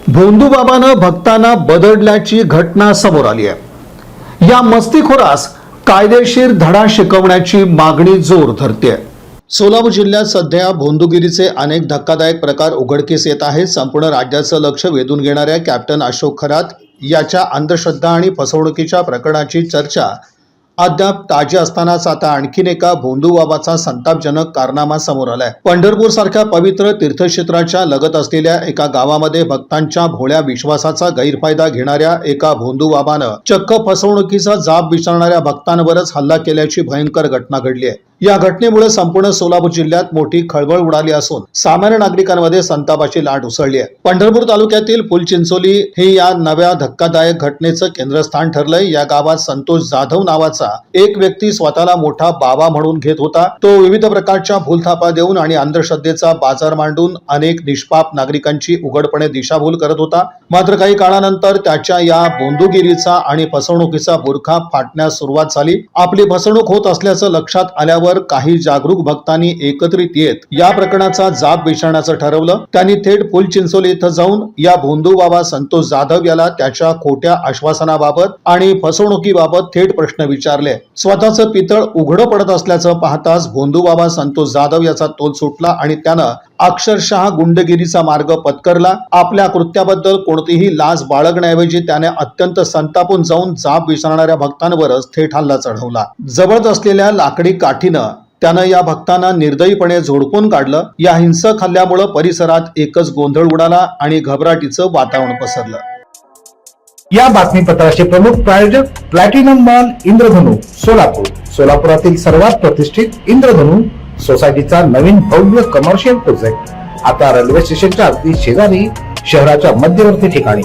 भोंदूबाबानं भक्तांना बदडल्याची घटना समोर आली आहे। या मस्तीखोरास कायदेशीर धडा शिकवण्याची मागणी जोर धरते। सोलापूर जिल्ह्यात सध्या भोंदूगिरीचे अनेक धक्कादायक प्रकार उघडकीस येत आहेत। संपूर्ण राज्याचं लक्ष वेधून घेणाऱ्या कॅप्टन अशोक खरात याच्या अंधश्रद्धा आणि फसवणुकीच्या प्रकरणाची चर्चा अद्याप ताजी असतानाच आता आणखीन एका भोंदूबाबाचा संतापजनक कारनामा समोर आलाय। पंढरपूर सारख्या पवित्र तीर्थक्षेत्राच्या लगत असलेल्या एका गावामध्ये भक्तांच्या भोळ्या विश्वासाचा गैरफायदा घेणाऱ्या एका भोंदूबाबानं चक्क फसवणुकीचा जाब विचारणाऱ्या भक्तांवरच हल्ला केल्याची भयंकर घटना घडली आहे। या घटनेमुळे संपूर्ण सोलापूर जिल्ह्यात मोठी खळबळ उडाली असून सामान्य नागरिकांमध्ये संतापाची लाट उसळली आहे। पंढरपूर तालुक्यातील फुलचिंचोली हे या नव्या धक्कादायक घटनेचं केंद्रस्थान ठरलंय। या गावात संतोष जाधव नावाचा एक व्यक्ती स्वतःला मोठा बाबा म्हणून घेत होता। तो विविध प्रकारच्या भूलथापा देऊन आणि अंधश्रद्धेचा बाजार मांडून अनेक निष्पाप नागरिकांची उघडपणे दिशाभूल करत होता। मात्र काही काळानंतर त्याच्या या भोंदूगिरीचा आणि फसवणुकीचा बुरखा फाटण्यास सुरुवात झाली। आपली फसवणूक होत असल्याचं लक्षात आल्यावर काही जागरूक भक्तांनी एकत्रित येत या प्रकरणाचा जाब विचारण्याचं ठरवलं। त्यांनी थेट फुलचिंचोली इथं जाऊन या भोंदूबाबा संतोष जाधव याला त्याच्या खोट्या आश्वासनाबाबत आणि फसवणुकीबाबत थेट प्रश्न विचारले। स्वतःचं पितळ उघडं पडत असल्याचं पाहताच भोंदूबाबा संतोष जाधव याचा तोल सुटला आणि त्यानं अक्षरशः गुंडगिरीचा मार्ग पत्करला। आपल्या कृत्याबद्दल कोणतीही लाज बाळगण्याऐवजी त्याने अत्यंत संतापून जाऊन जाब विचारणाऱ्या भक्तांवरच थेट हल्ला चढवला। जवळच असलेल्या लाकडी काठीनं त्यानं या भक्तांना निर्दयीपणे झोडपून काढलं। या हिंसक हल्ल्यामुळे परिसरात एकच गोंधळ उडाला आणि घबराटीचं वातावरण पसरलं। या बातमीपत्राचे प्रमुख प्रायोजक प्लॅटिनम मॉल इंद्रधनु सोलापूर। सोलापुरातील सर्वात प्रतिष्ठित इंद्रधनु सोसायटीचा नवीन भव्य कमर्शियल प्रोजेक्ट आता रेल्वे स्टेशनच्या अगदी शेजारी शहराच्या मध्यवर्ती ठिकाणी।